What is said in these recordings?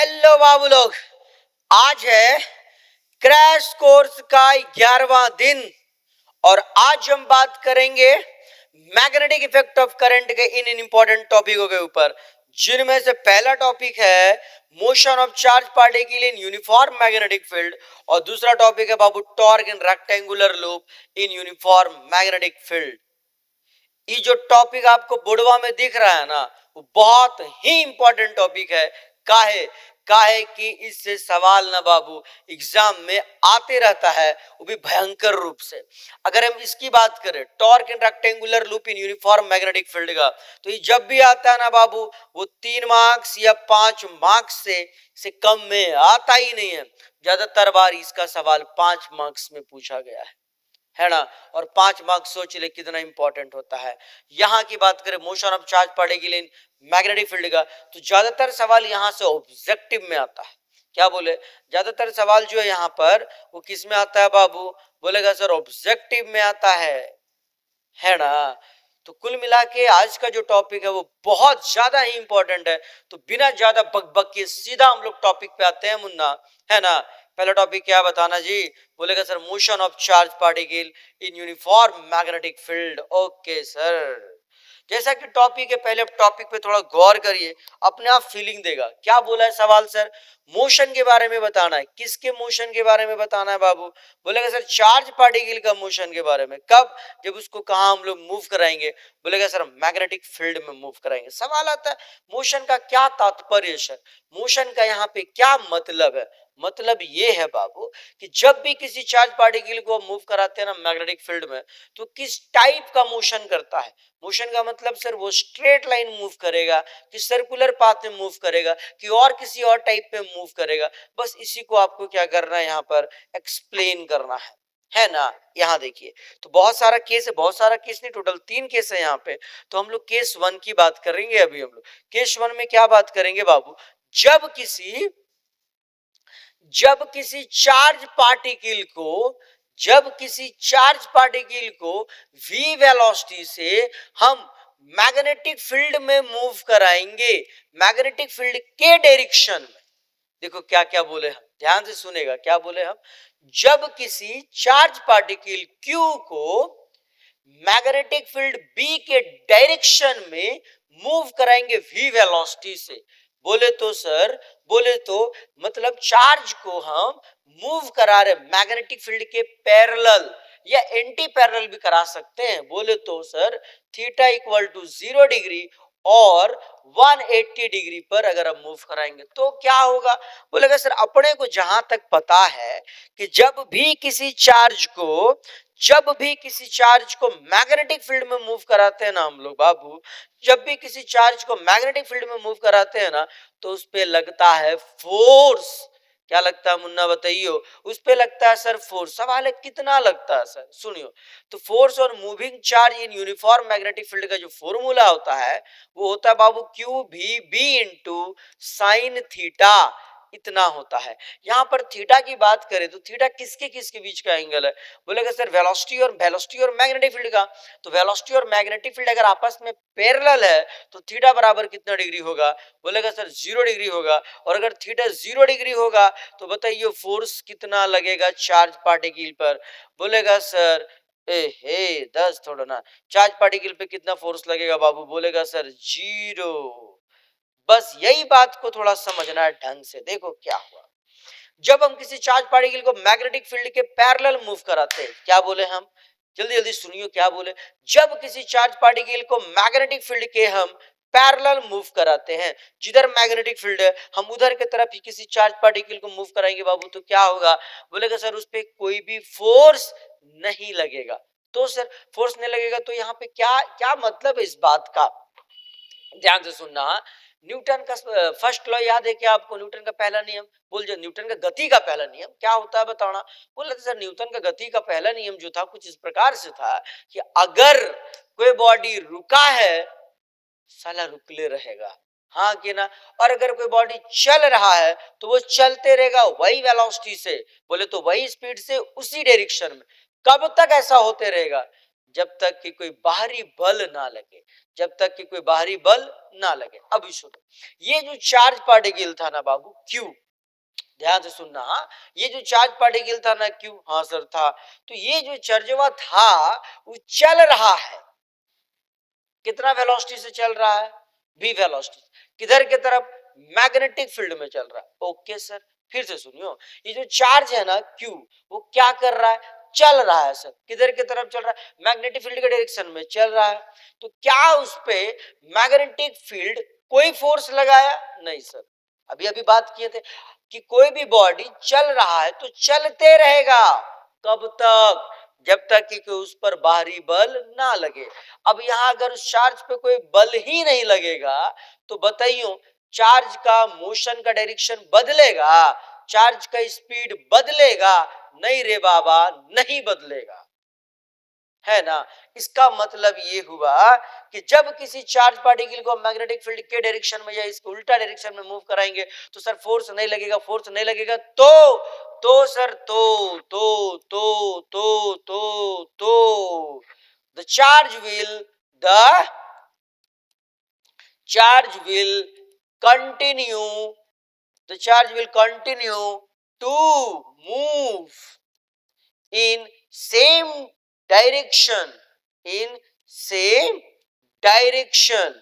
Hello बाबू लोग, आज है क्रैश कोर्स का 11वां दिन और आज हम बात करेंगे मैग्नेटिक इफेक्ट ऑफ करंट के इन इंपॉर्टेंट टॉपिकों के ऊपर, जिनमें से पहला टॉपिक है motion of charge particle in uniform magnetic field और दूसरा टॉपिक है बाबू torque in rectangular loop in uniform magnetic field. ये जो टॉपिक आपको बुढ़वा में दिख रहा है ना, वो बहुत ही इंपॉर्टेंट टॉपिक है। काहे काहे कि इससे सवाल ना बाबू एग्जाम में आते रहता है, वो भी भयंकर रूप से। अगर हम इसकी बात करें torque in rectangular loop in uniform magnetic field का, तो ये जब भी आता है ना बाबू, वो 3 मार्क्स या 5 मार्क्स से कम में आता ही नहीं है। ज्यादातर बार इसका सवाल 5 मार्क्स में पूछा गया है ना। और 5 मार्क्स सोच ले कितना इंपॉर्टेंट होता है। यहाँ की बात करें motion of charge particle in magnetic field का, तो ज्यादातर सवाल यहाँ से ऑब्जेक्टिव में आता है। क्या बोले, ज्यादातर सवाल जो है यहाँ पर वो किस में आता है बाबू? बोलेगा सर ऑब्जेक्टिव में आता है ना। तो कुल मिला के आज का जो टॉपिक है वो बहुत ज्यादा ही इंपॉर्टेंट है। तो बिना ज्यादा बक के सीधा हम लोग टॉपिक पे आते हैं मुन्ना, है ना। पहला टॉपिक क्या बताना जी? बोलेगा sir motion of charge particle in uniform magnetic field. Okay sir, जैसा कि टॉपिक है, पहले टॉपिक पे थोड़ा गौर करिए, अपने आप फीलिंग देगा। क्या बोला है सवाल? सर मोशन के बारे में बताना है। किसके मोशन के बारे में बताना है बाबू? बोलेगा सर चार्ज पार्टिकल का मोशन के बारे में। कब? जब उसको कहां हम लोग मूव कराएंगे? बोलेगा सर मैग्नेटिक फील्ड में मूव कराएंगे। सवाल आता है मोशन का क्या तात्पर्य सर, मोशन का यहाँ पे क्या मतलब है? मतलब ये है बाबू कि जब भी किसी चार्ज पार्टिकल को मूव कराते हैं ना मैग्नेटिक फील्ड में, तो किस टाइप का मोशन करता है। मोशन का मतलब सर वो स्ट्रेट लाइन मूव करेगा कि सर्कुलर पाथ में मूव करेगा कि और किसी और टाइप पे मूव करेगा। बस इसी को आपको क्या करना है, यहाँ पर एक्सप्लेन करना है ना। यहाँ देखिए, तो बहुत सारा केस है, बहुत सारा केस नहीं, टोटल 3 केस है यहाँ पे। तो हम लोग केस 1 की बात करेंगे। अभी हम लोग केस 1 में क्या बात करेंगे बाबू? जब किसी चार्ज पार्टिकल को v वेलोसिटी से हम मैग्नेटिक फील्ड में मूव कराएंगे, मैग्नेटिक फील्ड के डायरेक्शन में। देखो क्या क्या बोले हम, ध्यान से सुनेगा। क्या बोले हम? जब किसी चार्ज पार्टिकल q को मैग्नेटिक फील्ड b के डायरेक्शन में मूव कराएंगे v वेलोसिटी से, बोले तो मतलब चार्ज को हम मूव करा रहे मैग्नेटिक फील्ड के पैरेलल या एंटी पैरेलल भी करा सकते हैं। बोले तो sir theta equal to 0 degree और 180 डिग्री पर अगर हम मूव कराएंगे तो क्या होगा? बोलेगा सर अपने को जहां तक पता है कि जब भी किसी चार्ज को मैग्नेटिक फील्ड में मूव कराते हैं ना हम लोग बाबू, जब भी किसी चार्ज को मैग्नेटिक फील्ड में मूव कराते हैं ना, तो उस पे लगता है फोर्स। क्या लगता है मुन्ना, बताइयो? उस पे लगता है सर फोर्स। सवाल है कितना लगता है सर, सुनियो। तो फोर्स और moving charge in uniform magnetic field का जो फॉर्मूला होता है वो होता है बाबू Q V B into sine theta, इतना होता है। यहाँ पर थीटा की बात करें तो थीटा किसके बीच का एंगल है? बोलेगा सर वेलोसिटी और मैग्नेटिक फील्ड का। तो वेलोसिटी और मैग्नेटिक फील्ड अगर आपस में पैरेलल है तो थीटा बराबर कितना डिग्री होगा? बोलेगा सर 0 डिग्री होगा। और अगर थीटा 0 डिग्री होगा तो बताइए फोर्स कितना लगेगा चार्ज पार्टिकल पर? बोलेगा सर 10 थोड़ा ना, चार्ज पार्टिकल पे कितना फोर्स लगेगा बाबू? बोलेगा सर 0। बस यही बात को थोड़ा समझना है ढंग से। देखो क्या हुआ, जब हम किसी चार्ज पार्टिकल को मैग्नेटिक फील्ड के पैरेलल मूव कराते हैं, क्या बोले हम? जल्दी जल्दी सुनियो क्या बोले। जब किसी चार्ज पार्टिकल को मैग्नेटिक फील्ड के हम पैरेलल मूव कराते हैं, जिधर मैग्नेटिक फील्ड है हम उधर की तरफ ही किसी चार्ज पार्टिकल को मूव कराएंगे बाबू, तो क्या होगा? बोलेगा सर उस पे कोई भी फोर्स नहीं लगेगा। तो सर फोर्स नहीं लगेगा तो यहाँ पे क्या क्या मतलब है इस बात का? ध्यान से सुनना। न्यूटन का फर्स्ट लॉ याद है क्या आपको? न्यूटन का पहला नियम बोल जो, न्यूटन का गति का पहला नियम क्या होता है बताना? बोले सर न्यूटन का गति का पहला नियम जो था कुछ इस प्रकार से था कि अगर कोई बॉडी रुका है साला रुकले रहेगा, हाँ कि ना। और अगर कोई बॉडी चल रहा है तो वो चलते रहेगा वही वेलोसिटी से, बोले तो वही स्पीड से उसी डायरेक्शन में। कब तक ऐसा होते रहेगा? जब तक कि कोई बाहरी बल ना लगे, जब तक कि कोई बाहरी बल ना लगे। अभी सुनो, ये जो चार्ज पार्टिकल था ना बाबू क्यू, ध्यान से सुनना, हाँ, ये जो चार्ज पार्टिकल था ना क्यू, हाँ सर था, तो ये जो चार्जवा था वो चल रहा है, कितना वेलोसिटी से चल रहा है, v वेलोसिटी, किधर की तरफ, मैग्नेटिक फील्ड में चल रहा है। ओके सर, फिर से सुनियो, ये जो चार्ज है ना q, वो क्या कर रहा है, चल रहा है सर, किधर की तरफ चल रहा है, मैग्नेटिक फील्ड के डायरेक्शन में चल रहा है। तो क्या उस पे मैग्नेटिक फील्ड कोई फोर्स लगाया, नहीं सर, अभी अभी बात किए थे कि कोई भी बॉडी चल रहा है तो चलते रहेगा, कब तक, जब तक कि उस पर बाहरी बल ना लगे। अब यहां अगर उस चार्ज पे कोई बल ही नहीं लगेगा तो बताइयो, चार्ज का मोशन का डायरेक्शन बदलेगा, चार्ज का स्पीड बदलेगा, नहीं रे बाबा, नहीं बदलेगा, है ना। इसका मतलब ये हुआ कि जब किसी चार्ज पार्टिकल को मैग्नेटिक फील्ड के डायरेक्शन में या इसके उल्टा डायरेक्शन में मूव कराएंगे तो सर फोर्स नहीं लगेगा, फोर्स नहीं लगेगा, तो सर तो the charge will the charge will continue the charge will continue to move in same direction, in same direction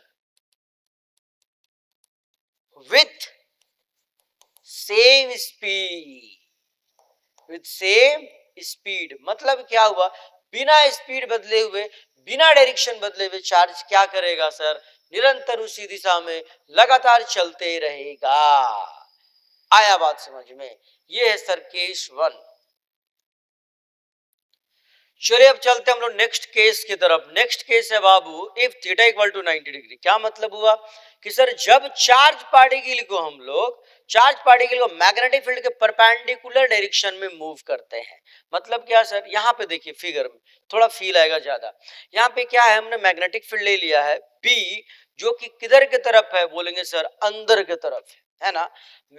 with same speed, with same speed। मतलब क्या हुआ, बिना स्पीड बदले हुए, बिना डायरेक्शन बदले हुए चार्ज क्या करेगा सर, निरंतर उसी दिशा में लगातार चलते रहेगा। आया बात समझ में, ये है सर केस 1। चलिए अब चलते हम लोग नेक्स्ट केस की तरफ। नेक्स्ट केस है बाबू, if theta equal to 90 degree. क्या मतलब हुआ कि सर जब चार्ज पार्टिकल को हम लोग, चार्ज पार्टिकल को मैग्नेटिक फील्ड के परपेंडिकुलर डायरेक्शन में मूव करते हैं, मतलब क्या सर, यहाँ पे देखिए फिगर में थोड़ा फील आएगा ज्यादा। यहाँ पे क्या है, हमने मैग्नेटिक फील्ड ले लिया है बी, जो कि किधर की तरफ है, बोलेंगे सर अंदर की तरफ है ना।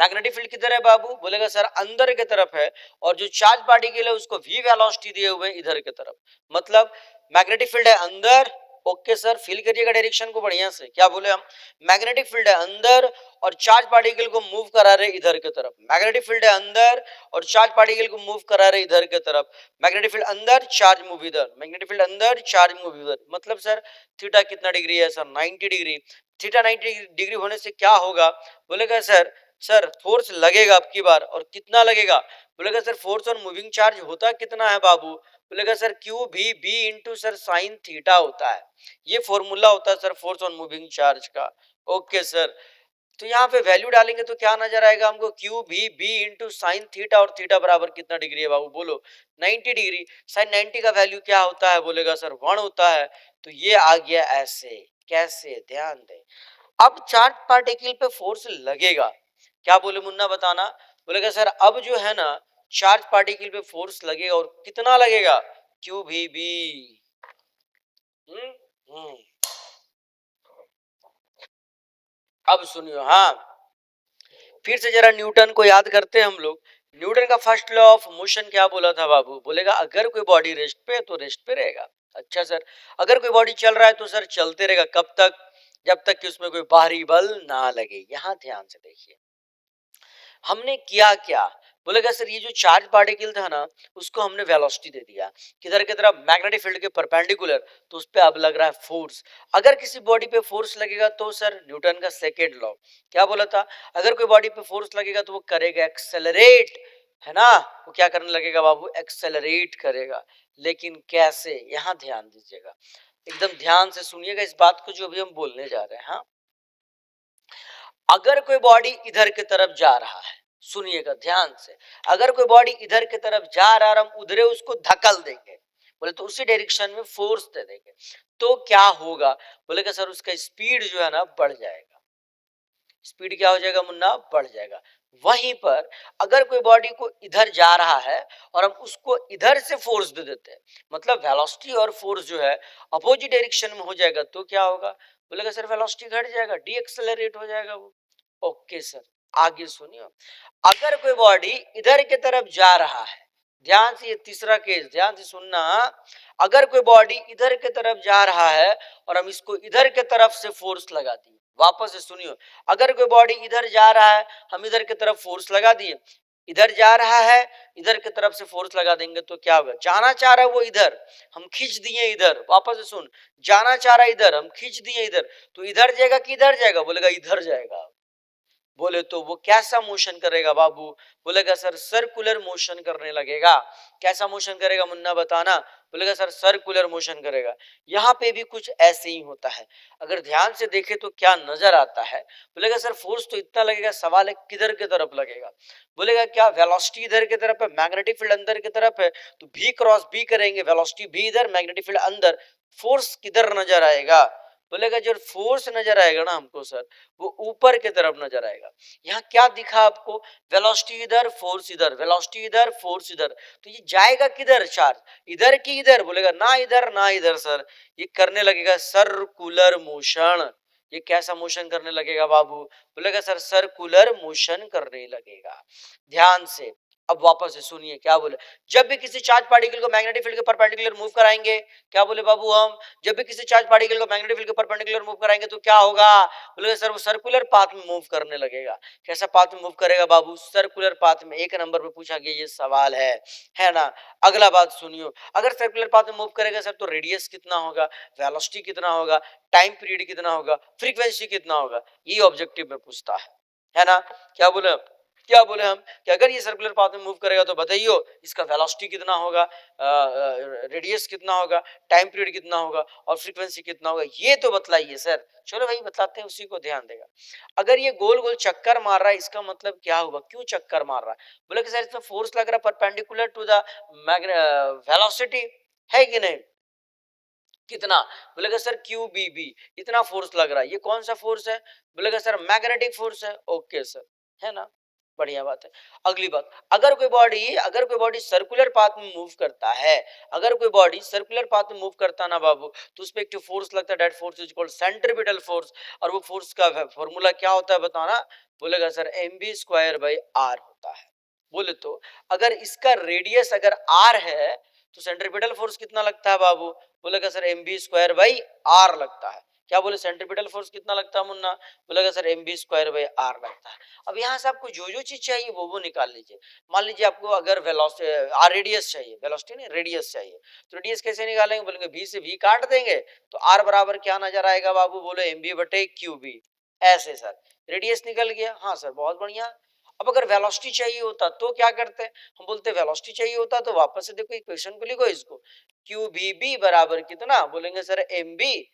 मैग्नेटिक फील्ड किधर है बाबू, बोलेगा सर अंदर की तरफ है, और जो चार्ज पार्टिकल है उसको v वेलोसिटी दिए हुए इधर की तरफ, मतलब मैग्नेटिक फील्ड है अंदर। ओके सर, फील करिएगा डायरेक्शन को बढ़िया से, क्या बोले हम, मैग्नेटिक फील्ड है अंदर और चार्ज पार्टिकल को मूव करा रहे इधर की तरफ, मैग्नेटिक फील्ड है अंदर और चार्ज पार्टिकल को मूव करा रहे इधर की तरफ, मैग्नेटिक फील्ड अंदर चार्ज मूव इधर, मैग्नेटिक फील्ड अंदर चार्ज मूव इधर। मतलब सर थीटा कितना डिग्री है सर, 90 डिग्री। थीटा 90 डिग्री होने से क्या होगा, बोलेगा सर फोर्स लगेगा अब की बार, और कितना लगेगा, बोलेगा sir force on moving charge होता कितना है बाबू, बोलेगा sir Q V B into sir sine theta होता है, ये फॉर्मूला होता है sir force on moving charge का। ओके सर, तो यहाँ पे वैल्यू डालेंगे तो क्या नजर आएगा हमको, Q V B into sine theta, और थीटा बराबर कितना डिग्री है बाबू, बोलो 90 डिग्री। साइन 90 का वैल्यू क्या होता है, बोलेगा सर 1 होता है। तो ये आ गया ऐसे, कैसे, ध्यान दे। अब चार्ज पार्टिकल पे फोर्स लगेगा, क्या बोले मुन्ना बताना, बोलेगा सर अब जो है ना चार्ज पार्टिकल पे फोर्स लगेगा, और कितना लगेगा, क्यू भी बी। अब सुनियो, हाँ फिर से जरा न्यूटन को याद करते हैं हम लोग। न्यूटन का फर्स्ट लॉ ऑफ मोशन क्या बोला था बाबू, बोलेगा अगर कोई बॉडी रेस्ट पे है तो रेस्ट पे रहेगा। अच्छा सर, अगर कोई बॉडी चल रहा है तो सर चलते रहेगा, कब तक, जब तक कि उसमें कोई बाहरी बल ना लगे। यहां ध्यान से देखिए हमने किया क्या, बोलेगा सर ये जो चार्ज पार्टिकल था ना उसको हमने वेलोसिटी दे दिया किधर की तरफ, मैग्नेटिक फील्ड के परपेंडिकुलर, तो उस पे अब लग रहा है फोर्स। अगर किसी बॉडी पे फोर्स लगेगा तो सर न्यूटन का सेकेंड लॉ क्या बोला था, अगर कोई बॉडी पे फोर्स लगेगा तो वो करेगा एक्सेलरेट, है ना, वो क्या करने लगेगा बाबू, एक्सेलरेट करेगा। लेकिन कैसे, यहां ध्यान दीजिएगा, एकदम ध्यान से सुनिएगा इस बात को जो अभी हम बोलने जा रहे हैं। हाँ, अगर कोई बॉडी इधर की तरफ जा रहा है, सुनिएगा ध्यान से, अगर कोई बॉडी इधर की तरफ जा रहा है और हम उधरे उसको धकल देंगे, बोले तो उसी डायरेक्शन में फोर्स दे देंगे, तो क्या होगा, बोलेगा सर उसका स्पीड जो है ना बढ़ जाएगा। स्पीड क्या हो जाएगा मुन्ना, बढ़ जाएगा। वहीं पर अगर कोई बॉडी को इधर जा रहा है और हम उसको इधर से फोर्स दे देते हैं, मतलब वेलोसिटी और फोर्स जो है अपोजिट डायरेक्शन में हो जाएगा, तो क्या होगा, बोलेगा सर वेलोसिटी घट जाएगा, डी एक्सेलरेट हो जाएगा वो। ओके सर, आगे सुनिए, अगर कोई बॉडी इधर की तरफ जा रहा है ध्यान से, ये तीसरा केस ध्यान से सुनना। अगर कोई बॉडी इधर के तरफ जा रहा है और हम इसको इधर के तरफ से फोर्स लगा दिए, वापस से सुनियो, अगर कोई बॉडी इधर जा रहा है, हम इधर की तरफ फोर्स लगा दिए, इधर जा रहा है, इधर की तरफ से फोर्स लगा देंगे तो क्या होगा? जाना चाह रहा है वो इधर, हम खींच दिए इधर, वापस से सुन, जाना चाह रहा है इधर, हम खींच दिए इधर, तो इधर जाएगा कि इधर जाएगा? बोलेगा इधर जाएगा। बोले तो वो कैसा मोशन करेगा बाबू? बोलेगा सर सर्कुलर मोशन करने लगेगा। कैसा मोशन करेगा मुन्ना बताना? बोलेगा सर सर्कुलर मोशन करेगा। यहाँ पे भी कुछ ऐसे ही होता है, अगर ध्यान से देखे तो क्या नजर आता है? बोलेगा सर फोर्स तो इतना लगेगा, सवाल है किधर की तरफ लगेगा? बोलेगा क्या वेलोसिटी इधर की तरफ है, मैग्नेटिक फील्ड अंदर की तरफ है, तो भी क्रॉस बी करेंगे, वेलोसिटी भी इधर, मैग्नेटिक फील्ड अंदर, फोर्स किधर नजर आएगा? बोलेगा जो फोर्स नजर आएगा ना हमको सर, वो ऊपर की तरफ नजर आएगा। यहाँ क्या दिखा आपको? वेलोसिटी इधर, फोर्स इधर, वेलोसिटी इधर, फोर्स इधर, तो ये जाएगा किधर चार्ज? इधर की इधर? बोलेगा ना इधर ना इधर सर, ये करने लगेगा सर्कुलर मोशन। ये कैसा मोशन करने लगेगा बाबू? बोलेगा सर सर्कुलर मोशन करने लगेगा। ध्यान से अब वापस से सुनिए क्या बोले। जब भी किसी चार्ज पार्टिकल को मैग्नेटिक फील्ड के परपेंडिकुलर मूव कराएंगे, क्या बोले बाबू हम? जब भी किसी चार्ज पार्टिकल को मैग्नेटिक फील्ड के परपेंडिकुलर मूव कराएंगे तो क्या होगा? बोले सर वो सर्कुलर पाथ में मूव करने लगेगा। कैसा पाथ में मूव करेगा बाबू? सर्कुलर पाथ में। एक नंबर पे पूछा गया ये सवाल है ना? अगला बात सुनियो, अगर सर्कुलर पाथ में मूव करेगा सर तो रेडियस कितना होगा, वेलोसिटी कितना होगा, टाइम पीरियड कितना होगा, फ्रीक्वेंसी कितना होगा, ये ऑब्जेक्टिव में पूछता है ना? क्या बोले हम कि अगर ये सर्कुलर पाथ में मूव करेगा तो बताइयो इसका वेलोसिटी कितना होगा, रेडियस कितना होगा, टाइम पीरियड कितना होगा और फ्रीक्वेंसी कितना होगा, ये तो बतलाइए सर। चलो भाई बताते हैं, उसी को ध्यान देगा। अगर ये गोल गोल चक्कर मार रहा है, इसका मतलब क्या हुआ? क्यों चक्कर मार रहा है? बोले कि सर इसमें फोर्स लग रहा है परपेंडिकुलर टू द वेलोसिटी, है कि नहीं? कितना? बोलेगा सर क्यू बी बी, इतना फोर्स लग रहा है। ये कौन सा फोर्स है? बोलेगा सर मैग्नेटिक फोर्स है। ओके सर, है ना? बढ़िया बात है। अगली बात, अगर कोई बॉडी सर्कुलर पाथ में मूव करता है, अगर कोई बॉडी सर्कुलर पाथ में मूव करता ना बाबू, तो उस पे एक फोर्स लगता है, that force is called centripetal force. और वो फोर्स का फॉर्मूला क्या होता है बताना? बोलेगा sir M B square by R होता है। बोले तो अगर इसका रेडियस अगर आर है तो सेंट्रीपिटल फोर्स कितना लगता है बाबू? बोलेगा sir M B square by R लगता है। क्या बोले? सेंट्रीपिटल फोर्स कितना लगता है मुन्ना? बोलेगा sir M B square by R लगता है। अब यहाँ से आपको जो जो चीज चाहिए वो निकाल लीजिए। मान लीजिए आपको अगर वेलोसिटी रेडियस चाहिए, वेलोसिटी नहीं रेडियस चाहिए, तो रेडियस कैसे निकालेंगे? बोलेंगे v से v काट देंगे तो r बराबर क्या नजर आएगा बाबू? बोले एम बी बटे क्यू बी। ऐसे सर रेडियस निकल गया। हाँ सर बहुत बढ़िया। अब अगर वेलोसिटी चाहिए होता तो क्या करते हैं? हम बोलते वेलोसिटी चाहिए होता तो वापस से देखो इक्वेशन को लिखो, इसको क्यू बी बी बराबर कितना? बोलेंगे sir M B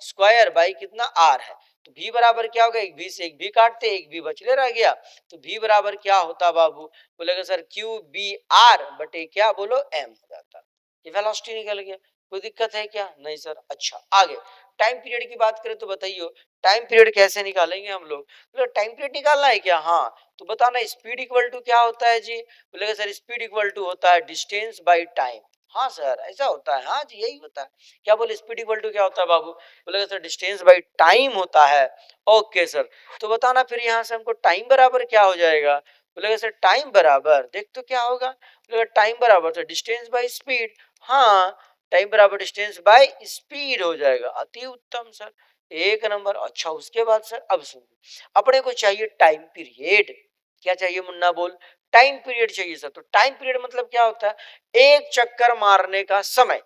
square by कितना आर है, तो v बराबर क्या होगा? एक v से एक v काटते, एक v बचले रह गया, तो v बराबर क्या होता बाबू? बोलेगा सर क्यू बी आर बटे क्या बोलो m हो जाता। ये वेलोसिटी निकल गया। कोई दिक्कत है क्या? नहीं सर। अच्छा आगे टाइम पीरियड की बात करें तो बताइए टाइम पीरियड कैसे निकालेंगे हम लोग? बोले टाइम पीरियड निकालना है क्या? हाँ तो बताना स्पीड इक्वल टू क्या होता है जी? बोलेगा सर स्पीड इक्वल टू होता है डिस्टेंस बाई टाइम। हाँ सर ऐसा होता है, हाँ जी यही होता है। क्या बोले स्पीड इक्वल टू क्या होता है बाबू? बोलेगा सर डिस्टेंस बाई टाइम होता है। ओके सर, तो बताना फिर यहाँ से हमको टाइम बराबर क्या हो जाएगा? बोलेगा सर टाइम बराबर देख तो क्या होगा? बोलेगा टाइम बराबर तो डिस्टेंस बाई स्पीड। हाँ टाइम बराबर डिस्टेंस बाय स्पीड हो जाएगा। अति उत्तम सर, एक नंबर। अच्छा उसके बाद सर अब सुनिए, अपने को चाहिए टाइम पीरियड। क्या चाहिए मुन्ना बोल? टाइम पीरियड चाहिए सर। तो टाइम पीरियड मतलब क्या होता है? एक चक्कर मारने का समय।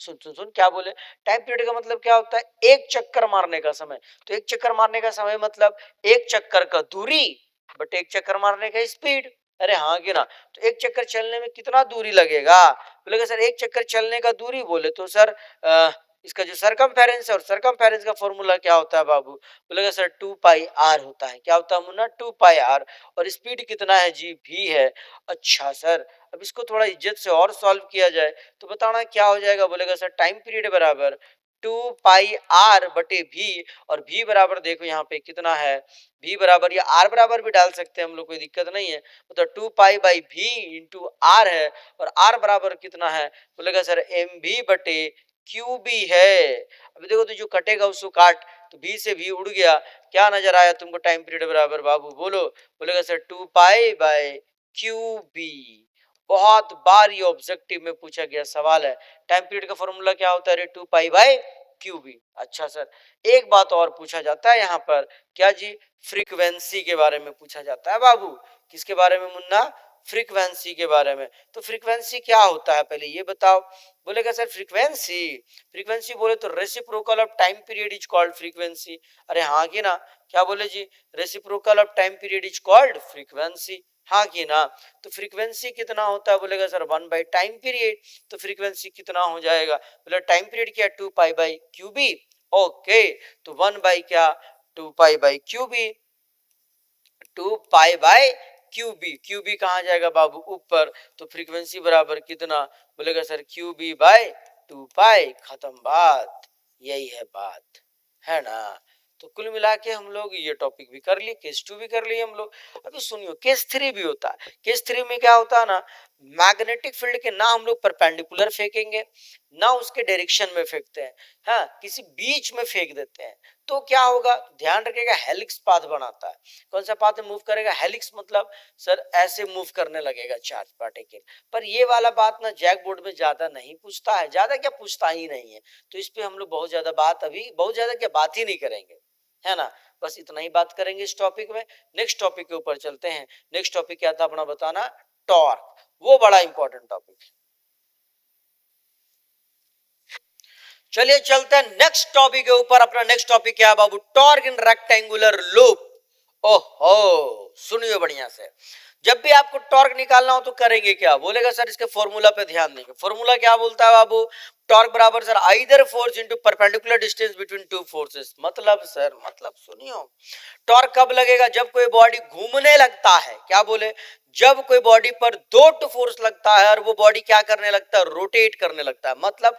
सुन सुन सुन क्या बोले? टाइम पीरियड का मतलब क्या होता है? एक चक्कर मारने का समय। तो एक चक्कर मारने का समय मतलब एक चक्कर का दूरी बट एक चक्कर मारने का स्पीड। अरे हाँ कि ना? तो एक चक्कर चलने में कितना दूरी लगेगा? बोलेगा सर एक चक्कर चलने का दूरी बोले तो सर इसका जो सरकमफेरेंस है और सरकमफेरेंस का फॉर्मूला क्या होता है बाबू? बोलेगा सर 2 पाई आर होता है। क्या होता है मुन्ना? 2 पाई आर। और स्पीड कितना है जी? v है। अच्छा सर अब इसको थोड़ा इज्जत से और सॉल्व किया जाए तो बताना क्या हो जाएगा? बोलेगा सर टाइम पीरियड बराबर 2 पाई आर बटे v। और v बराबर देखो यहाँ पे कितना है? v बराबर या r बराबर भी डाल सकते हैं हम लोग, कोई दिक्कत नहीं है। तो 2 pi by v into R है। और r बराबर कितना है? बोलेगा सर एम v बटे क्यू बी है। अभी देखो तो जो कटेगा उसको काट, तो v से v उड़ गया। क्या नजर आया तुमको टाइम पीरियड बराबर बाबू? बोलो। बोलेगा sir 2 pi by Q B. बहुत बार ये ऑब्जेक्टिव में पूछा गया सवाल है। टाइम पीरियड का फॉर्मूला क्या होता है? 2 पाई बाय क्यूबी। अच्छा सर, एक बात और पूछा जाता है यहाँ पर, क्या जी? फ्रीक्वेंसी के बारे में पूछा जाता है बाबू। किसके बारे में मुन्ना? फ्रीक्वेंसी के बारे में। तो फ्रीक्वेंसी क्या होता है पहले ये बताओ। बोलेगा सर फ्रीक्वेंसी, फ्रीक्वेंसी बोले तो reciprocal of time period is called frequency. अरे हाँ की ना? क्या बोले जी? Reciprocal of time period is called frequency. हाँ की ना? तो फ्रीक्वेंसी कितना होता है? बोलेगा सर 1 बाई टाइम पीरियड। तो फ्रीक्वेंसी कितना हो जाएगा? बोले टाइम पीरियड क्या? 2 पाई बाई क्यूबी। ओके, तो 1 बाई क्या? 2 pi by QB. 2 pi by QB. QB कहाँ जाएगा बाबू? ऊपर। तो फ्रीक्वेंसी बराबर कितना? बोलेगा सर क्यूबी बाय 2 पाई। खत्म बात, यही है बात, है ना? तो कुल मिला के हम लोग ये टॉपिक भी कर लिए, केस 2 भी कर लिए हम लोग। अभी सुनियो, केस 3 भी होता है। केस 3 में क्या होता है ना, मैग्नेटिक फील्ड के ना हम लोग परपेंडिकुलर फेंकेंगे ना उसके डायरेक्शन में फेंकते हैं, हाँ किसी बीच में फेंक देते हैं। तो क्या होगा? ध्यान रखिएगा, हेलिक्स पाथ बनाता है। कौन सा पाथ में मूव करेगा? हेलिक्स मतलब सर ऐसे मूव करने लगेगा चार्ज पार्टिकल। पर ये वाला बात ना जैक बोर्ड में ज्यादा नहीं पूछता है, ज्यादा क्या पूछता ही नहीं है। तो इस पे हम लोग बहुत ज्यादा बात, अभी बहुत ज्यादा क्या बात ही नहीं करेंगे, है ना? बस इतना ही बात करेंगे इस टॉपिक में। नेक्स्ट टॉपिक के ऊपर चलते हैं। नेक्स्ट टॉपिक क्या था अपना? बताना, टॉर्क। वो बड़ा इंपॉर्टेंट टॉपिक है। चलिए चलते हैं नेक्स्ट टॉपिक के ऊपर। अपना नेक्स्ट टॉपिक क्या है बाबू? Torque in rectangular loop. ओहो, सुनिए बढ़िया से। जब भी आपको टॉर्क निकालना हो तो करेंगे क्या? बोलेगा सर इसके फॉर्मूला पे ध्यान देंगे। फॉर्मूला क्या बोलता है बाबू? टॉर्क बराबर sir either force into perpendicular distance between two forces. मतलब सर, मतलब सुनियो, टॉर्क कब लगेगा? जब कोई बॉडी घूमने लगता है। क्या बोले? जब कोई बॉडी पर दो फोर्स लगता है और वो बॉडी क्या करने लगता है? रोटेट करने लगता है। मतलब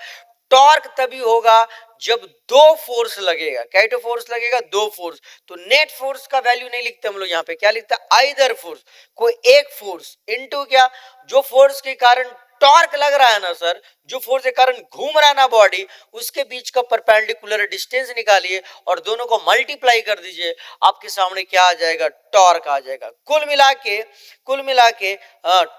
टॉर्क तभी होगा जब दो फोर्स लगेगा। क्या तो फोर्स लगेगा? दो फोर्स। तो नेट फोर्स का वैल्यू नहीं लिखते हम लोग यहाँ पे, क्या लिखते हैं? आइदर फोर्स, कोई एक फोर्स इनटू क्या? जो फोर्स के कारण टॉर्क लग रहा है ना सर, जो फोर्स के कारण घूम रहा है ना बॉडी, उसके बीच का परपेंडिकुलर डिस्टेंस निकालिए और दोनों को मल्टीप्लाई कर दीजिए। आपके सामने क्या आ जाएगा? टॉर्क आ जाएगा। कुल मिला के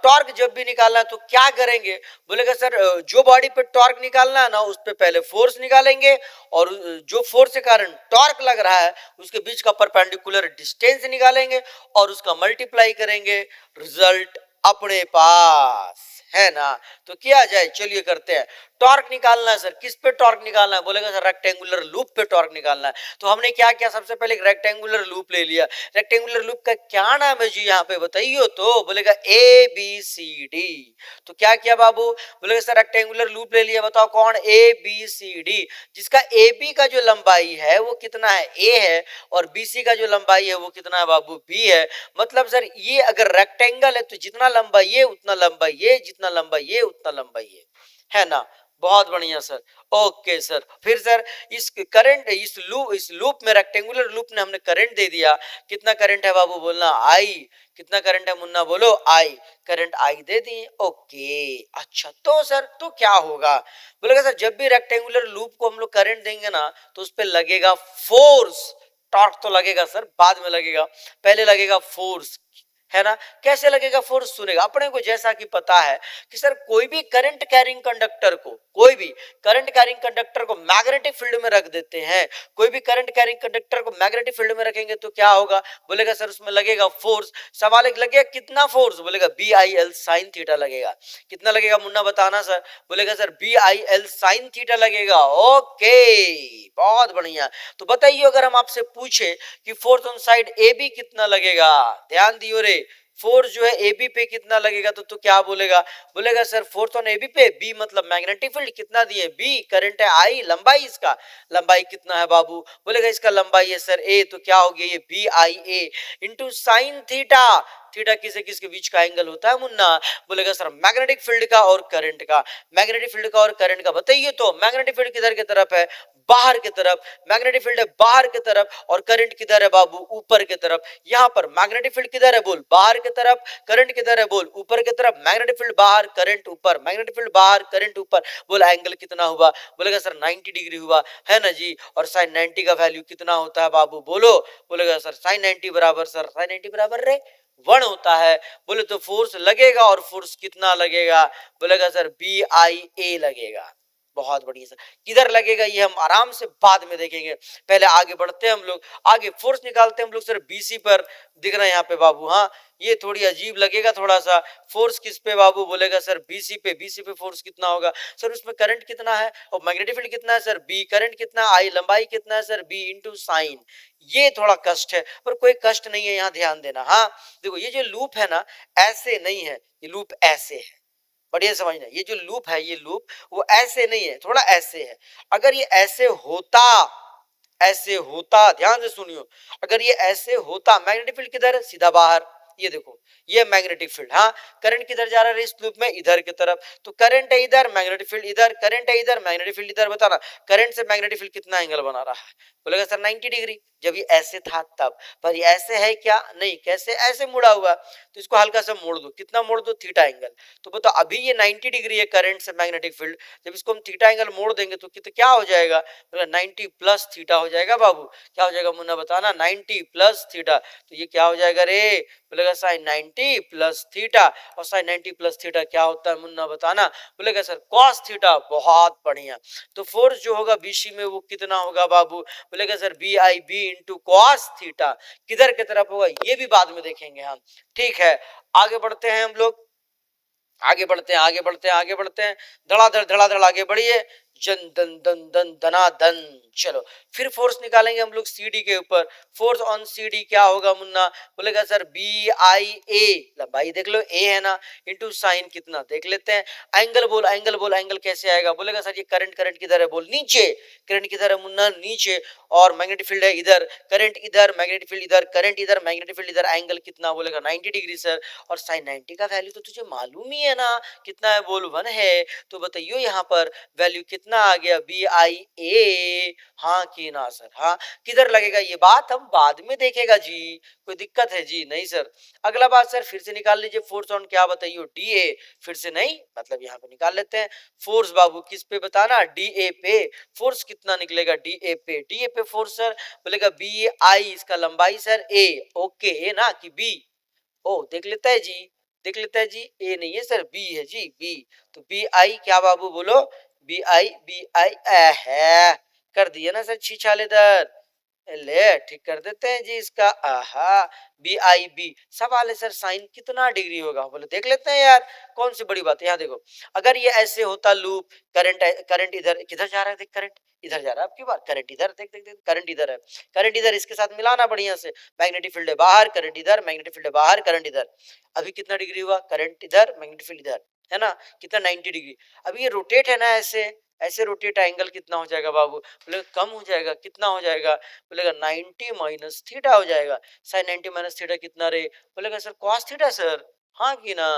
टॉर्क जब भी निकालना है तो क्या करेंगे? बोलेगा सर जो बॉडी पे टॉर्क निकालना है ना, उस पे पहले फोर्स निकालेंगे और जो फोर्स के कारण टॉर्क लग रहा है उसके बीच का परपेंडिकुलर डिस्टेंस निकालेंगे और उसका मल्टीप्लाई करेंगे। रिजल्ट अपने पास, है ना? तो किया जाए, चलिए करते हैं। टॉर्क निकालना है सर, किस पे टॉर्क निकालना है? बोलेगा सर रेक्टेंगुलर लूप पे टॉर्क निकालना है। तो हमने क्या किया? सबसे पहले एक रेक्टेंगुलर लूप ले लिया। रेक्टेंगुलर लूप का क्या नाम है जी यहाँ पे बताइए तो? बोलेगा ए बी सी डी। तो क्या किया बाबू? बोलेगा सर रेक्टेंगुलर लूप ले लिया। बताओ कौन? A B C D. जिसका ए बी का जो लंबाई है वो कितना है? ए है। और बी सी का जो लंबाई है वो कितना है बाबू? बी है। मतलब सर ये अगर रेक्टेंगल है तो जितना लंबा ये उतना लंबा ये, जितना लंबा ये उतना लंबा ये, है ना? बहुत बढ़िया सर। ओके सर, फिर सर इस करंट, इस लूप में, रेक्टेंगुलर लूप ने हमने करंट दे दिया। कितना करंट है बाबू? बोलना आई। कितना करंट है मुन्ना? बोलो आई। करंट आई दे दिए। ओके, अच्छा तो सर तो क्या होगा? बोलेगा सर जब भी रेक्टेंगुलर लूप को हम लोग करंट देंगे ना तो उस पर लगेगा फोर्स। टॉर्क तो लगेगा सर बाद में लगेगा, पहले लगेगा फोर्स, है ना? कैसे लगेगा फोर्स? सुनेगा। अपने को जैसा कि पता है कि सर कोई भी करंट कैरिंग कंडक्टर को, कोई भी करंट कैरिंग कंडक्टर को मैग्नेटिक फील्ड में रख देते हैं। कोई भी करंट कैरिंग कंडक्टर को मैग्नेटिक फील्ड में रखेंगे तो क्या होगा? बोलेगा सर उसमें लगेगा फोर्स। सवाल एक लगेगा कितना फोर्स? बोलेगा B I L sine theta लगेगा। कितना लगेगा मुन्ना बताना सर? बोलेगा sir B I L sine theta लगेगा। ओके, बहुत बढ़िया। तो बताइए अगर हम आपसे पूछे कि force on side A B कितना लगेगा? ध्यान दियो रे, फोर्स जो है एबी पे कितना लगेगा? तो क्या बोलेगा? बोलेगा सर फोर्स ऑन एबी पे, बी मतलब मैग्नेटिक फील्ड कितना दिए? बी, करंट है आई, लंबाई इसका, लंबाई कितना है बाबू? बोलेगा इसका लंबाई है सर ए। तो क्या हो गया? ये B I A into sine theta. Theta किसे किसके बीच का एंगल होता है मुन्ना? बोलेगा सर मैग्नेटिक फील्ड का और करंट का। मैग्नेटिक फील्ड का और करंट का बताइए तो। मैग्नेटिक फील्ड किधर की तरफ है? बाहर की तरफ। मैग्नेटिक फील्ड है बाहर की तरफ और करंट किधर है बाबू? ऊपर की तरफ। यहाँ पर मैग्नेटिक फील्ड किधर है? बोल बाहर की तरफ। करंट किधर है? बोल ऊपर की तरफ। मैग्नेटिक फील्ड बाहर, करंट ऊपर। मैग्नेटिक फील्ड बाहर, करंट ऊपर। बोल एंगल कितना हुआ? बोलेगा सर 90 डिग्री हुआ, है ना जी? और साइन 90 का वैल्यू कितना होता है बाबू? बोलो। बोलेगा सर साइन 90 बराबर, सर साइन 90 बराबर रे 1 होता है। बोले तो फोर्स लगेगा, और फोर्स कितना लगेगा? बोलेगा सर बी आई ए लगेगा। बहुत बढ़िया सर। किधर लगेगा ये हम आराम से बाद में देखेंगे, पहले आगे बढ़ते हैं हम लोग। आगे फोर्स निकालते हैं हम लोग सर बीसी पर। दिख रहा है यहाँ पे बाबू, हाँ ये थोड़ी अजीब लगेगा थोड़ा सा। फोर्स किस पे बाबू? बोलेगा सर बीसी पे। बीसी पे फोर्स कितना होगा सर? उसमें करंट कितना है और मैग्नेटिक फील्ड कितना है सर? बी। करंट कितना? आई। लंबाई कितना है सर? B into sine. ये थोड़ा कष्ट है, पर कोई कष्ट नहीं है, यहाँ ध्यान देना। हाँ देखो ये जो लूप है ना, ऐसे नहीं है, ये लूप ऐसे है। बढ़िया समझना, ये जो लूप है, ये लूप वो ऐसे नहीं है, थोड़ा ऐसे है। अगर ये ऐसे होता, ऐसे होता, ध्यान से सुनियो, अगर ये ऐसे होता, मैग्नेटिक फील्ड किधर है? सीधा बाहर। ये देखो ये मैग्नेटिक फील्ड। हाँ करंट किधर जा रहा है इस लूप में? इधर की तरफ। तो करंट है इधर, मैग्नेटिक फील्ड इधर। करंट है इधर, मैग्नेटिक फील्ड इधर। बताना करंट से मैग्नेटिक फील्ड कितना एंगल बना रहा है? बोलेगा सर 90 डिग्री। जब ये ऐसे था तब, पर ये ऐसे है क्या? नहीं। कैसे? ऐसे मुड़ा हुआ। तो इसको हल्का सा मोड़ दो। कितना मोड़ दो? Theta angle. तो बताओ अभी ये 90 डिग्री है करंट से मैग्नेटिक फील्ड, जब इसको हम थीटा एंगल मोड़ देंगे तो कितना क्या हो जाएगा? 90 प्लस थीटा हो जाएगा बाबू। क्या हो जाएगा मुन्ना बताना? 90 प्लस थीटा। तो ये क्या हो जाएगा रे? बोलेगा साइन 90 प्लस थीटा। और साइन 90 प्लस थीटा क्या होता है मुन्ना बताना? बोलेगा सर कॉस थीटा। बहुत बढ़िया। तो फोर्स जो होगा बीसी में वो कितना होगा बाबू? बोलेगा sir B I B into cos theta. किधर की तरफ होगा ये भी बाद में देखेंगे हम। ठीक है आगे बढ़ते हैं हम लोग, आगे बढ़ते हैं, आगे बढ़ते हैं, आगे बढ़ते हैं। धड़ाधड़ आगे बढ़िए। जन दन दन दन दना दन। चलो फिर फोर्स निकालेंगे हम लोग सीडी के ऊपर। फोर्स ऑन सीडी क्या होगा मुन्ना? बोलेगा सर बी आई ए। लंबाई देख लो ए है ना, इंटू साइन कितना देख लेते हैं। एंगल बोल, एंगल बोल, एंगल कैसे आएगा? बोलेगा सर ये करंट, करंट किधर है? बोल नीचे। करंट किधर है मुन्ना? नीचे। और मैग्नेटिक फील्ड है इधर, करंट इधर, मैग्नेटिक फील्ड इधर, करंट इधर, मैग्नेटिक फील्ड इधर। एंगल कितना? बोलेगा 90 डिग्री सर। और साइन 90 का वैल्यू तो तुझे मालूम ही है ना, कितना है? बोल 1 है। तो बताइयो यहाँ पर वैल्यू कितना आ गया? बी आई ए। हाँ कि ना सर? हाँ किधर लगेगा ये बात हम बाद में देखेगा जी, कोई दिक्कत है जी? नहीं सर। अगला बात सर फिर से निकाल लीजिए फोर्स ऑन क्या बताइयो? D A. फिर से नहीं, मतलब यहाँ पे निकाल लेते हैं फोर्स बाबू। किस पे बताना? डी ए पे। फोर्स कितना निकलेगा डी ए पे? डी ए पे फोर्स सर बोलेगा बी आई, इसका लंबाई सर ए। ओके ए ना कि बी? ओ देख लेता है जी, देख लेता है जी। ए नहीं है सर, बी है जी, बी। तो बी आई क्या बाबू? बोलो बी आई, बी आई है। कर दिया ना सर छीछालेदार। ले ठीक कर देते हैं जी इसका। आहा बी आई बी। सवाल है सर साइन कितना डिग्री होगा? बोले देख लेते हैं यार, कौन सी बड़ी बात है। यहाँ देखो अगर ये ऐसे होता लूप, करंट, करंट इधर किधर जा रहा है? देख करंट इधर जा रहा है, आपकी बात करंट इधर, देख देख देख करंट इधर है, करंट इधर, इसके साथ मिलाना बढ़िया से। मैग्नेटिक फील्ड है बाहर, करंट इधर, मैग्नेटिक फील्ड है बाहर, करंट इधर। अभी कितना डिग्री हुआ? करंट इधर, मैग्नेटिक फील्ड इधर, है ना? कितना? 90 डिग्री। अभी ये रोटेट है ना ऐसे, ऐसे रोटेट, एंगल कितना हो जाएगा बाबू? बोले कम हो जाएगा। कितना हो जाएगा? बोलेगा 90 माइनस थीटा हो जाएगा। साइन 90 माइनस थीटा कितना रे? बोलेगा सर कॉस थीटा सर। हाँ कि ना?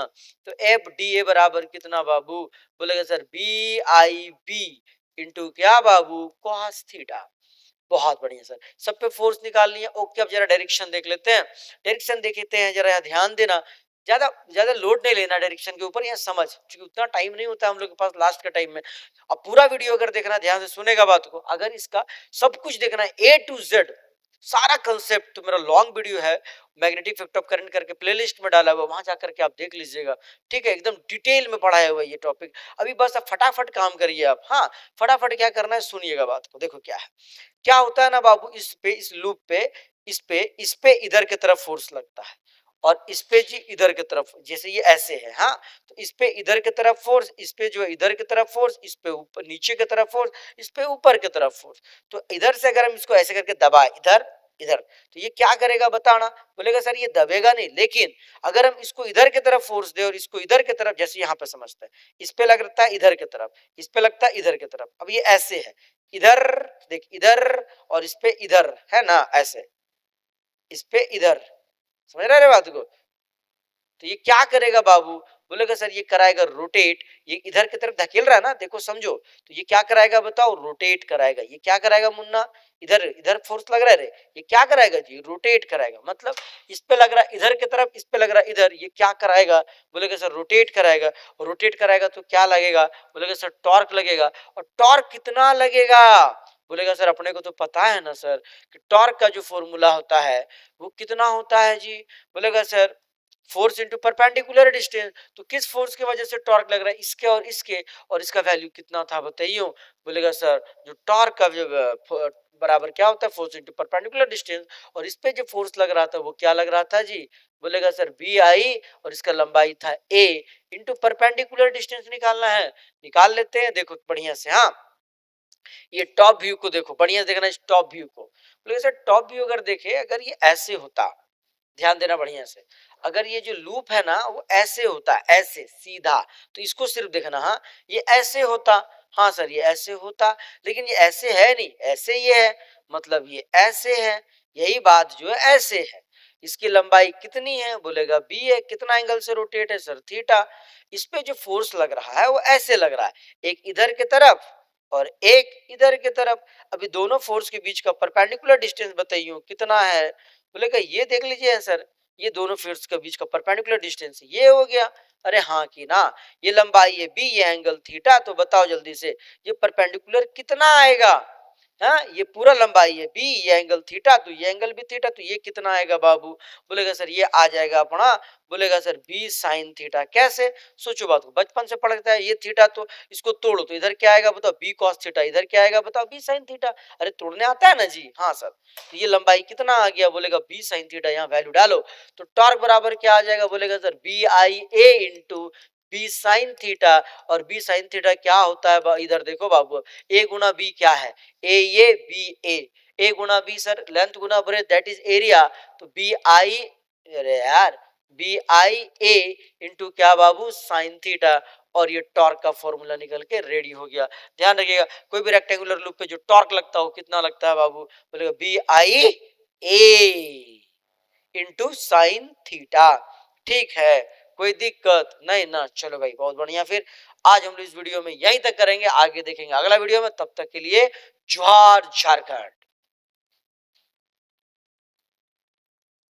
तो एफ डी ए बराबर कितना बाबू? बोलेगा sir B I B into क्या बाबू? Cos theta. बहुत बढ़िया सर, सब पे फोर्स निकाल लिया। ओके अब जरा डायरेक्शन देख लेते हैं, डायरेक्शन देखते हैं जरा, ध्यान देना। ज्यादा ज्यादा लोड नहीं लेना डायरेक्शन के ऊपर, यहाँ समझ, क्योंकि उतना टाइम नहीं होता हम लोग के पास लास्ट का टाइम में। अब पूरा वीडियो अगर देखना, ध्यान से सुनेगा बात को, अगर इसका सब कुछ देखना है ए टू जेड सारा कंसेप्ट, तो मेरा लॉन्ग वीडियो है मैग्नेटिक इफेक्ट ऑफ करंट करके प्लेलिस्ट में डाला हुआ, वहां जाकर के आप देख लीजिएगा। ठीक है एकदम डिटेल में पढ़ाया हुआ ये टॉपिक। अभी बस अब फटाफट काम करिए आप। हाँ फटाफट क्या करना है सुनिएगा बात को। देखो क्या है, क्या होता है ना बाबू, इस पे, इस लूप पे, इस पे इधर की तरफ फोर्स लगता है, और इस पे जी इधर की तरफ, जैसे ये ऐसे है। हाँ तो इस पे इधर की तरफ फोर्स, इस पे जो है इधर की तरफ फोर्स, इस पे ऊपर नीचे की तरफ फोर्स, इस पे ऊपर की तरफ फोर्स। तो इधर से अगर हम इसको ऐसे करके दबाए इधर इधर, तो ये क्या करेगा बताना? बोलेगा सर ये दबेगा नहीं, लेकिन अगर हम इसको इधर की तरफ फोर्स दे और इसको इधर की तरफ, जैसे यहाँ पे समझते हैं, इस पे लगता है इधर की तरफ, इस पे लगता है इधर की तरफ। अब ये ऐसे है, इधर देख इधर, और इस पे इधर, है ना ऐसे, इस पे इधर, समझ रहे बात को? तो ये क्या करेगा बाबू? बोलेगा सर ये कराएगा रोटेट। ये इधर की तरफ धकेल रहा है ना, देखो समझो, तो ये क्या कराएगा बताओ? रोटेट कराएगा। ये क्या कराएगा मुन्ना? इधर इधर फोर्स लग रहा है रे, ये क्या कराएगा जी? रोटेट कराएगा। मतलब इस पे लग रहा है इधर की तरफ, इस पे लग रहा है इधर, ये क्या कराएगा? बोलेगा सर रोटेट कराएगा। रोटेट कराएगा तो क्या लगेगा? बोलेगा सर टॉर्क लगेगा। और टॉर्क कितना लगेगा? बोलेगा सर अपने को तो पता है ना सर कि टॉर्क का जो फॉर्मूला होता है वो कितना होता है जी? बोलेगा sir force into perpendicular distance, तो किस फोर्स की वजह से टॉर्क लग रहा है, इसके और इसके, और इसका वैल्यू कितना था बताइए। बोलेगा सर जो टॉर्क का जो बराबर क्या होता है, फोर्स इंटू परपेंडिकुलर डिस्टेंस, और इस पे जो फोर्स लग रहा था वो क्या लग रहा था जी, बोलेगा सर बी आई, और इसका लंबाई था ए इंटू परपेंडिकुलर डिस्टेंस निकालना है, निकाल लेते हैं, देखो बढ़िया से। हाँ, ये टॉप व्यू को देखो, बढ़िया देखना इस टॉप व्यू को। बोलेगा सर टॉप व्यू अगर देखे, अगर ये ऐसे होता, ध्यान देना बढ़िया से, अगर ये जो लूप है ना वो ऐसे होता, ऐसे सीधा, तो इसको सिर्फ देखना। हाँ, ये ऐसे होता, हाँ सर ये ऐसे होता, लेकिन ये ऐसे है नहीं, ऐसे ये है, मतलब ये ऐसे है, यही बात जो है ऐसे है। इसकी लंबाई कितनी है, बोलेगा बी है, कितना एंगल से रोटेट है सर थीटा। इस पे जो फोर्स लग रहा है वो ऐसे लग रहा है, एक इधर की तरफ और एक इधर की तरफ। अभी दोनों फोर्स के बीच का परपेंडिकुलर डिस्टेंस बताइए कितना है, बोलेगा ये देख लीजिए सर, ये दोनों फोर्स के बीच का परपेंडिकुलर डिस्टेंस ये हो गया। अरे हाँ कि ना, ये लंबाई है बी, ये एंगल थीटा, तो बताओ जल्दी से ये परपेंडिकुलर कितना आएगा। हाँ, ये पूरा लंबाई है बी, ये एंगल थीटा, तो ये एंगल भी थीटा, तो ये कितना आएगा बाबू, बोलेगा सर ये आ जाएगा अपना, बोलेगा सर बी साइन थीटा। कैसे, सोचो बात को, बचपन से पढ़ता है, ये थीटा तो इसको तोड़ो तो इधर क्या आएगा बताओ, बी कॉस थीटा, इधर क्या आएगा बताओ, बी साइन थीटा। अरे तोड़ने आता है ना जी, हाँ सर। तो ये लंबाई कितना आ गया, बोलेगा बी साइन थीटा, यहाँ वैल्यू डालो तो टॉर्क बराबर क्या आ जाएगा, बोलेगा sir B I A into B sine theta. और बी साइन थीटा क्या होता है, इधर देखो बाबू, ए गुना बी क्या है, ए बी ए गुना बी सर लेंथ गुना ब्रेथ दैट इज एरिया, तो बी आई, अरे यार बी आई ए इंटू क्या बाबू साइन थीटा, और ये टॉर्क का फॉर्मूला निकल के रेडी हो गया। ध्यान रखिएगा, कोई भी रेक्टेंगुलर लूप पे जो टॉर्क लगता हो कितना लगता है बाबू, बोलेगा B I A into sine theta. ठीक है, कोई दिक्कत नहीं ना, चलो भाई बहुत बढ़िया। फिर आज हम इस वीडियो में यहीं तक करेंगे, आगे देखेंगे अगला वीडियो में, तब तक के लिए जोहार झारखंड।